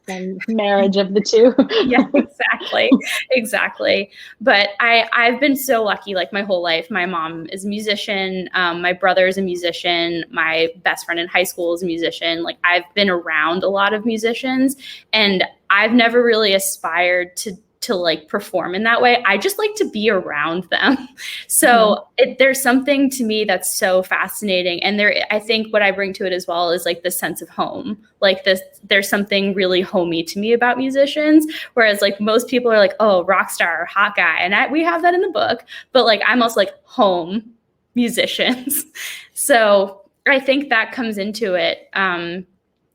Speaker 2: And marriage of the two.
Speaker 3: Yeah, exactly. But I've been so lucky, like my whole life. My mom is a musician. My brother is a musician. My best friend in high school is a musician. Like I've been around a lot of musicians, and I've never really aspired to like perform in that way. I just like to be around them. So there's something to me that's so fascinating. And I think what I bring to it as well is like the sense of home. Like there's something really homey to me about musicians. Whereas like most people are like, oh, rock star, hot guy. And we have that in the book, but like, I'm also like home musicians. So I think that comes into it.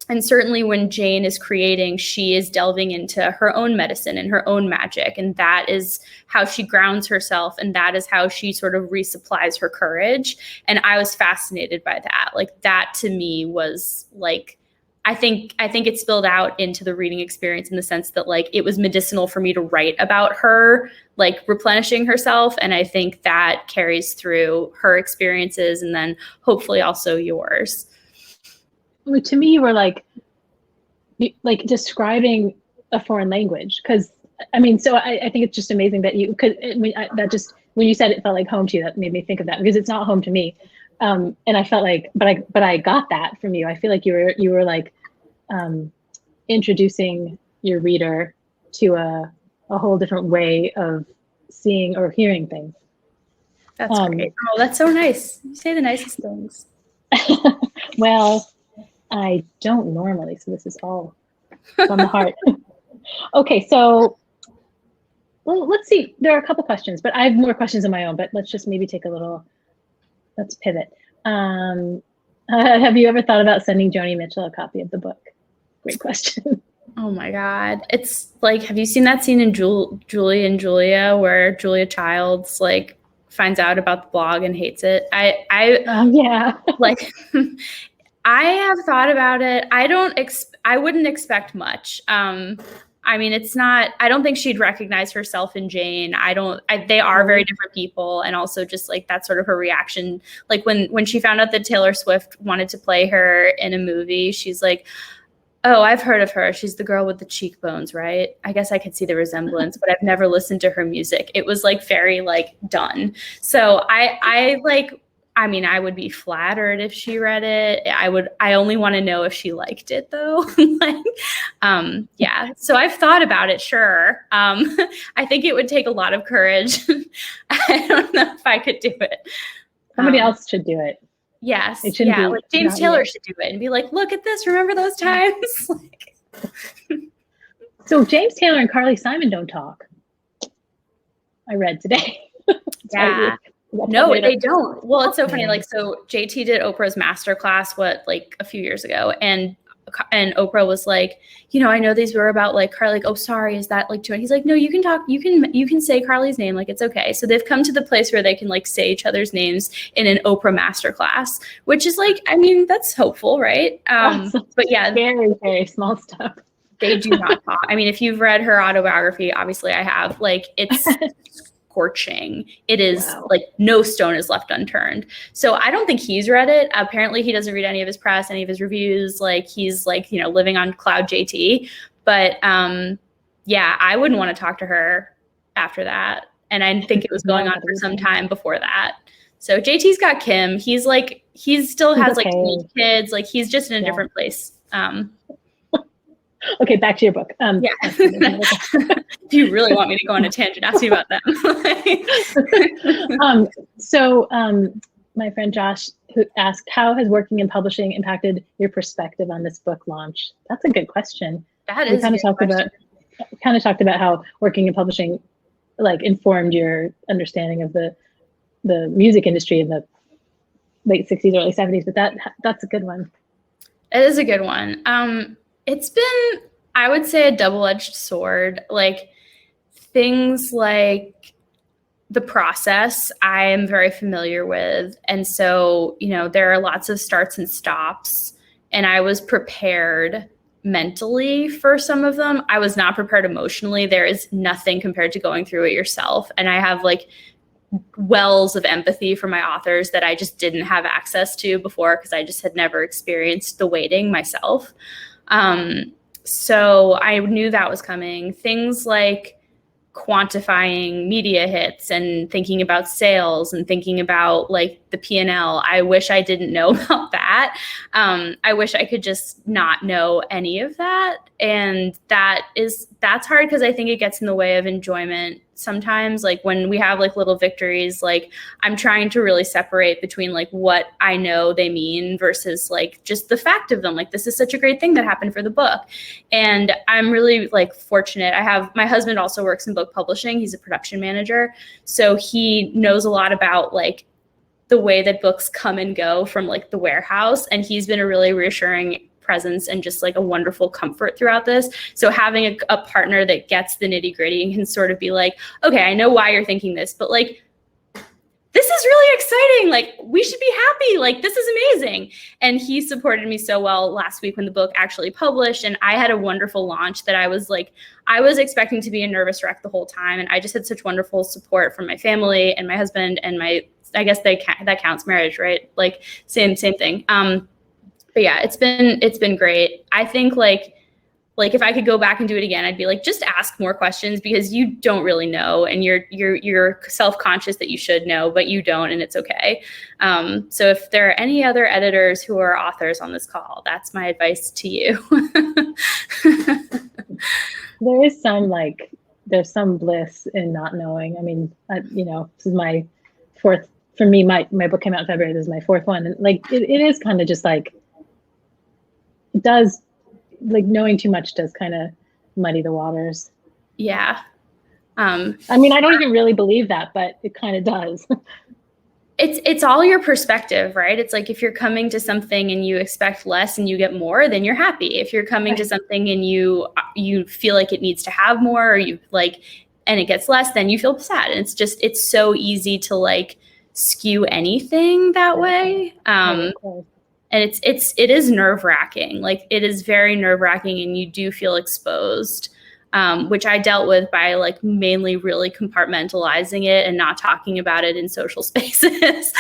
Speaker 3: And certainly when Jane is creating, she is delving into her own medicine and her own magic. And that is how she grounds herself. And that is how she sort of resupplies her courage. And I was fascinated by that. Like that to me was like, I think it spilled out into the reading experience in the sense that like it was medicinal for me to write about her, like replenishing herself. And I think that carries through her experiences and then hopefully also yours.
Speaker 2: To me, you were like describing a foreign language. Because I mean, so I think it's just amazing that when you said it felt like home to you, that made me think of that, because it's not home to me. And I felt like, but I got that from you. I feel like you were like introducing your reader to a whole different way of seeing or hearing things.
Speaker 3: That's great. Oh, that's so nice. You say the nicest things.
Speaker 2: Well, I don't normally, so this is all from the heart. Okay, so let's see. There are a couple questions, but I have more questions of my own, but let's just maybe let's pivot. Have you ever thought about sending Joni Mitchell a copy of the book? Great question.
Speaker 3: Oh my God. It's like, have you seen that scene in Julie and Julia where Julia Childs like finds out about the blog and hates it?
Speaker 2: Yeah.
Speaker 3: Like, I have thought about it. I wouldn't expect much. I mean, I don't think she'd recognize herself in Jane. They are very different people. And also just like that's sort of her reaction. Like when she found out that Taylor Swift wanted to play her in a movie, she's like, oh, I've heard of her. She's the girl with the cheekbones, right? I guess I could see the resemblance, but I've never listened to her music. It was like very like done. So I mean, I would be flattered if she read it. I only want to know if she liked it though. Yeah. So I've thought about it. Sure. I think it would take a lot of courage. I don't know if I could do it.
Speaker 2: Somebody else should do it.
Speaker 3: Yes. Yeah. Like James Taylor should do it and be like, look at this. Remember those times?
Speaker 2: So James Taylor and Carly Simon don't talk. I read today.
Speaker 3: Yeah. No, they don't. Well, it's so funny. Like, so JT did Oprah's masterclass, like a few years ago. And Oprah was like, I know these were about like Carly, like, oh, sorry, is that like Joni? He's like, no, you can talk, you can say Carly's name. Like, it's okay. So they've come to the place where they can like say each other's names in an Oprah masterclass, which is like, I mean, that's hopeful, right? But yeah.
Speaker 2: Very, very small stuff.
Speaker 3: They do not talk. I mean, if you've read her autobiography, obviously I have, like, it's scorching. It is like no stone is left unturned. So I don't think he's read it. Apparently he doesn't read any of his press, any of his reviews. Like he's like, living on cloud JT. But yeah, I wouldn't want to talk to her after that. And I think it was going on for some time before that. So JT's got Kim. He's still has like kids. Like he's just in a different place.
Speaker 2: Okay, back to your book.
Speaker 3: Yeah. If you really want me to go on a tangent, ask me about them.
Speaker 2: My friend Josh who asked, how has working in publishing impacted your perspective on this book launch? That's a good question.
Speaker 3: That is
Speaker 2: kind of talked about how working in publishing like informed your understanding of the music industry in the late 60s, early 70s, but that's a good one.
Speaker 3: It is a good one. It's been, I would say, a double-edged sword. Like things like the process I am very familiar with. And so, there are lots of starts and stops. And I was prepared mentally for some of them. I was not prepared emotionally. There is nothing compared to going through it yourself. And I have like wells of empathy for my authors that I just didn't have access to before because I just had never experienced the waiting myself. So I knew that was coming. Things like quantifying media hits and thinking about sales and thinking about like the P&L. I wish I didn't know about that. I wish I could just not know any of that. And that's hard because I think it gets in the way of enjoyment sometimes. Like when we have like little victories, like I'm trying to really separate between like what I know they mean versus like just the fact of them. Like this is such a great thing that happened for the book. And I'm really like fortunate. My husband also works in book publishing. He's a production manager. So he knows a lot about like the way that books come and go from like the warehouse. And he's been a really reassuring presence and just like a wonderful comfort throughout this. So having a partner that gets the nitty gritty and can sort of be like, okay, I know why you're thinking this, but like, this is really exciting. Like we should be happy. Like this is amazing. And he supported me so well last week when the book actually published. And I had a wonderful launch that I was expecting to be a nervous wreck the whole time. And I just had such wonderful support from my family and my husband and I guess that counts marriage, right? Like same thing. But yeah, it's been great. I think like if I could go back and do it again, I'd be like, just ask more questions because you don't really know. And you're self-conscious that you should know, but you don't, and it's okay. So if there are any other editors who are authors on this call, that's my advice to you.
Speaker 2: There's some bliss in not knowing. I mean, this is my fourth, for me, my book came out in February. This is my fourth one. And like, it is kind of just like, it does, like knowing too much does kind of muddy the waters.
Speaker 3: Yeah.
Speaker 2: I mean, I don't even really believe that, but it kind of does.
Speaker 3: It's all your perspective, right? It's like if you're coming to something and you expect less and you get more, then you're happy. If you're coming to something and you feel like it needs to have more, or and it gets less, then you feel sad. And it's so easy to like skew anything that way. And it is nerve-wracking. Like it is very nerve-wracking and you do feel exposed, which I dealt with by like mainly really compartmentalizing it and not talking about it in social spaces.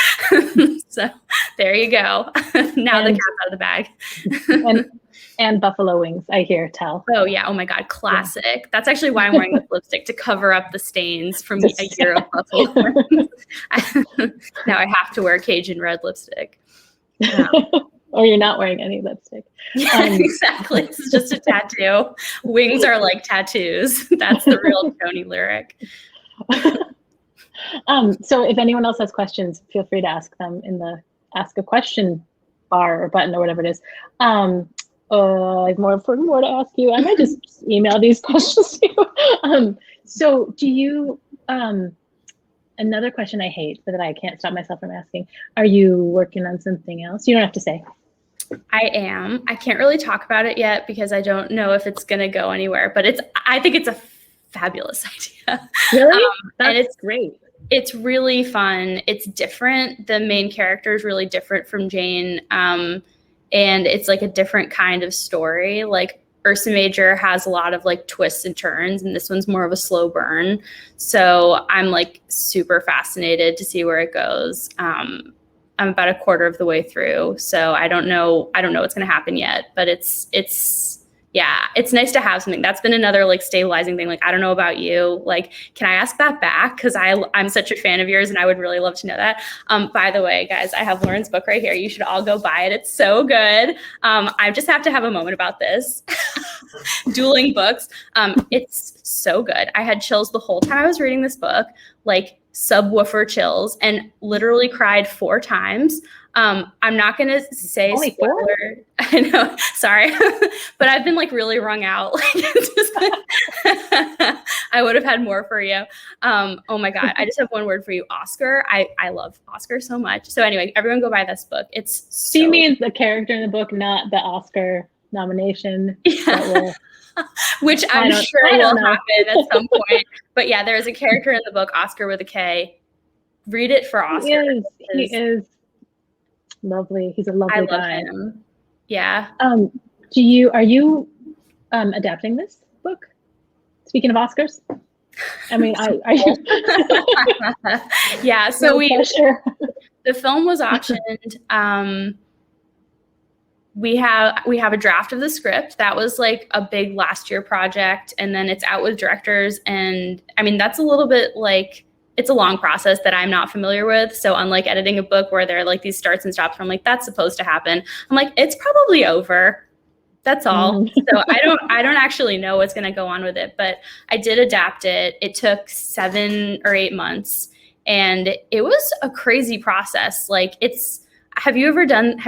Speaker 3: So there you go. Now the cat's out of the bag.
Speaker 2: and buffalo wings, I hear tell.
Speaker 3: Oh yeah. Oh my God. Classic. Yeah. That's actually why I'm wearing this lipstick, to cover up the stains from a year of buffalo wings. Now I have to wear Cajun red lipstick.
Speaker 2: Or you're not wearing any lipstick.
Speaker 3: Yeah, exactly. This is just a tattoo. Wings are like tattoos. That's the real Joni lyric.
Speaker 2: So if anyone else has questions, feel free to ask them in the ask a question bar or button or whatever it is. I have more to ask you. I might just email these questions to you. So do you, another question I hate, but that I can't stop myself from asking, are you working on something else? You don't have to say.
Speaker 3: I am. I can't really talk about it yet because I don't know if it's going to go anywhere, but I think it's a fabulous idea.
Speaker 2: Really? That's great.
Speaker 3: It's really fun. It's different. The main character is really different from Jane. And it's like a different kind of story. Like Ursa Major has a lot of like twists and turns, and this one's more of a slow burn. So I'm like super fascinated to see where it goes. I'm about a quarter of the way through, so I don't know what's going to happen yet, but it's nice to have something. That's been another like stabilizing thing. Like, I don't know about you, like, can I ask that back? Cause I'm such a fan of yours and I would really love to know that. By the way, guys, I have Lauren's book right here. You should all go buy it. It's so good. I just have to have a moment about this. Dueling books. It's so good. I had chills the whole time I was reading this book, like subwoofer chills, and literally cried 4 times. I'm not going to say
Speaker 2: only
Speaker 3: spoiler.
Speaker 2: 4?
Speaker 3: I know, sorry, but I've been like really wrung out. Like, I would have had more for you. Oh my God. I just have one word for you, Oscar. I love Oscar so much. So anyway, everyone go buy this book. It's so...
Speaker 2: She means the character in the book, not the Oscar nomination.
Speaker 3: Yeah. Which I'm sure will happen at some point. But yeah, there's a character in the book, Oscar with a K. Read it for Oscar.
Speaker 2: He is lovely. He's a lovely guy.
Speaker 3: I love him. Yeah.
Speaker 2: Are you adapting this book? Speaking of Oscars, I mean,
Speaker 3: yeah. So
Speaker 2: no pressure.
Speaker 3: The film was optioned. We have a draft of the script. That was like a big last year project, and then it's out with directors. And I mean, that's a little bit like, it's a long process that I'm not familiar with. So unlike editing a book where there are like these starts and stops, where I'm like, that's supposed to happen, I'm like, it's probably over. That's all. So I don't actually know what's going to go on with it, but I did adapt it. It took 7 or 8 months, and it was a crazy process. Like, have you ever done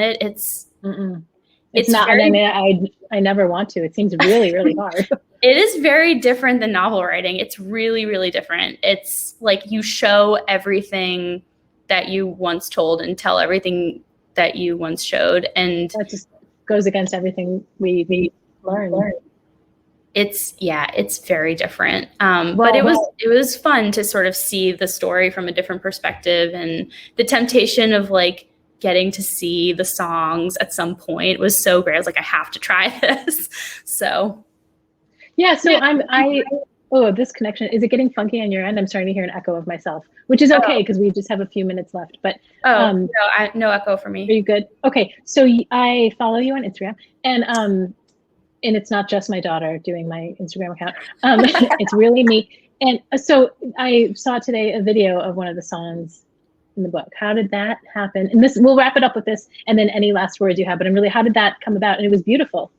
Speaker 3: it? It's
Speaker 2: not,
Speaker 3: very,
Speaker 2: I mean, I never want to. It seems really, really hard.
Speaker 3: It is very different than novel writing. It's really, really different. It's like you show everything that you once told and tell everything that you once showed. And
Speaker 2: that just goes against everything we learned.
Speaker 3: It's very different. But it was fun to sort of see the story from a different perspective, and the temptation of like getting to see the songs at some point was so great. I was like, I have to try this. So
Speaker 2: yeah, so this connection, is it getting funky on your end? I'm starting to hear an echo of myself, which is okay because we just have a few minutes left. But
Speaker 3: no echo for me.
Speaker 2: Are you good? Okay, so I follow you on Instagram, and it's not just my daughter doing my Instagram account. It's really me. And so I saw today a video of one of the songs in the book. How did that happen? And we'll wrap it up with this, and then any last words you have. But how did that come about? And it was beautiful.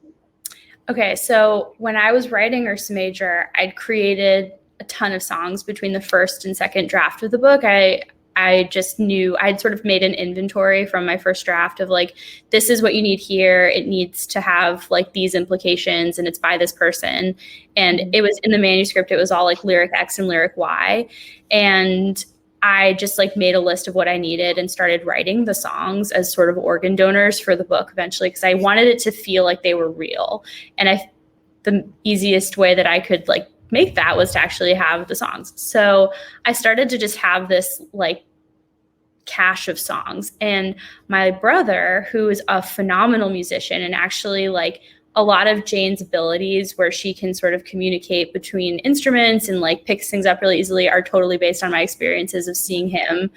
Speaker 3: Okay, so when I was writing Ursa Major, I'd created a ton of songs between the first and second draft of the book. I just knew I'd sort of made an inventory from my first draft of like, this is what you need here. It needs to have like these implications, and it's by this person. And it was in the manuscript, it was all like lyric X and lyric Y. And I just like made a list of what I needed and started writing the songs as sort of organ donors for the book eventually, because I wanted it to feel like they were real. And the easiest way that I could like make that was to actually have the songs. So I started to just have this like cache of songs. And my brother, who is a phenomenal musician, and actually like a lot of Jane's abilities where she can sort of communicate between instruments and like picks things up really easily, are totally based on my experiences of seeing him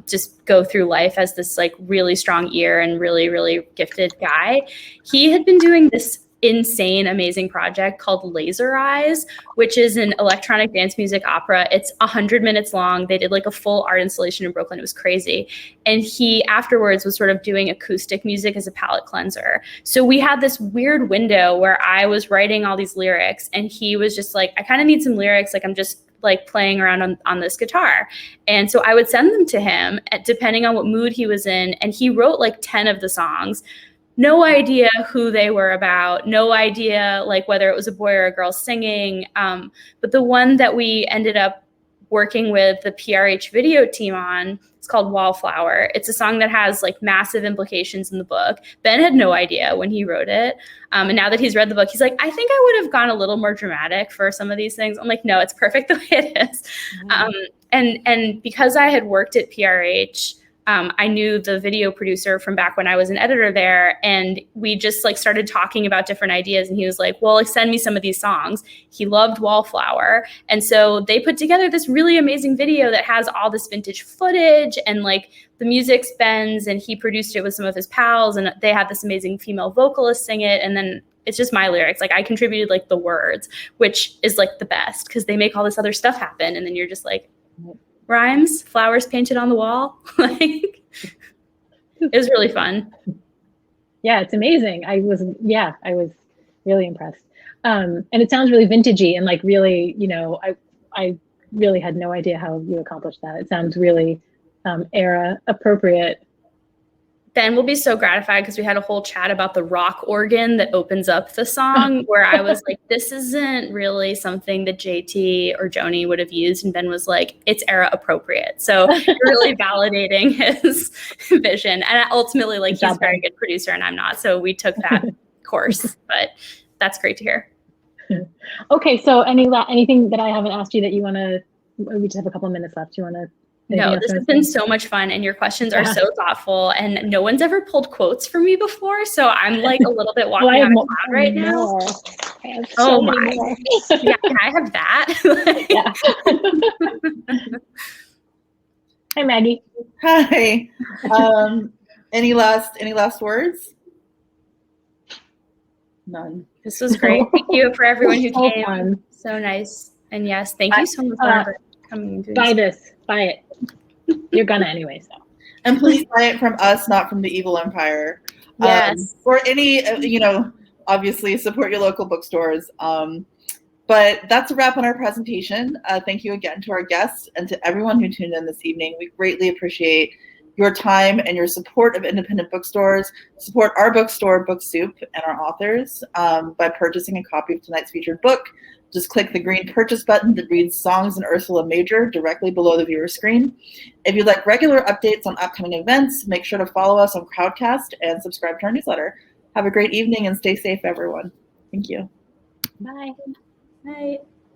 Speaker 3: just go through life as this like really strong ear and really, really gifted guy. He had been doing this insane, amazing project called Laser Eyes, which is an electronic dance music opera. It's 100 minutes long. They did like a full art installation in Brooklyn. It was crazy. And he afterwards was sort of doing acoustic music as a palate cleanser. So we had this weird window where I was writing all these lyrics, and he was just like, I kind of need some lyrics. Like, I'm just like playing around on this guitar. And so I would send them to him depending on what mood he was in. And he wrote like 10 of the songs. No idea who they were about, no idea like whether it was a boy or a girl singing. But the one that we ended up working with the PRH video team on, it's called Wallflower. It's a song that has like massive implications in the book. Ben had no idea when he wrote it. And now that he's read the book, he's like, I think I would have gone a little more dramatic for some of these things. I'm like, no, it's perfect the way it is. And because I had worked at PRH, I knew the video producer from back when I was an editor there, and we just like started talking about different ideas. And he was like, well, like, send me some of these songs. He loved Wallflower. And so they put together this really amazing video that has all this vintage footage, and like the music's Ben's, and he produced it with some of his pals, and they had this amazing female vocalist sing it. And then it's just my lyrics. Like, I contributed like the words, which is like the best because they make all this other stuff happen. And then you're just like, rhymes, flowers painted on the wall. Like, it was really fun.
Speaker 2: Yeah, it's amazing. I was really impressed. And it sounds really vintagey and like really, I really had no idea how you accomplished that. It sounds really era appropriate.
Speaker 3: Ben will be so gratified because we had a whole chat about the rock organ that opens up the song, where I was like, this isn't really something that JT or Joni would have used. And Ben was like, it's era appropriate. So really validating his vision. And ultimately, like, he's a very good producer and I'm not. So we took that course, but that's great to hear.
Speaker 2: Okay. So anything that I haven't asked you that you want to, we just have a couple of minutes left. You want to
Speaker 3: No, this has been so much fun, and your questions are so thoughtful, and no one's ever pulled quotes from me before, so I'm like a little bit walking on a cloud right now.
Speaker 2: I have so many more.
Speaker 3: Yeah, can I have that?
Speaker 2: Hi, Maggie.
Speaker 1: Hi. Any last words? None.
Speaker 3: This was great. Thank you for everyone who came.
Speaker 2: Fun.
Speaker 3: So nice. And yes, thank you so much for coming.
Speaker 2: Buy this. Buy it. You're gonna anyway, so.
Speaker 1: And please buy it from us, not from the evil empire.
Speaker 3: Yes.
Speaker 1: Or any, obviously support your local bookstores. But that's a wrap on our presentation. Thank you again to our guests and to everyone who tuned in this evening. We greatly appreciate your time and your support of independent bookstores. Support our bookstore, Book Soup, and our authors by purchasing a copy of tonight's featured book. Just click the green purchase button that reads Songs in Ursa Major directly below the viewer screen. If you'd like regular updates on upcoming events, make sure to follow us on Crowdcast and subscribe to our newsletter. Have a great evening and stay safe, everyone. Thank you.
Speaker 2: Bye.
Speaker 3: Bye.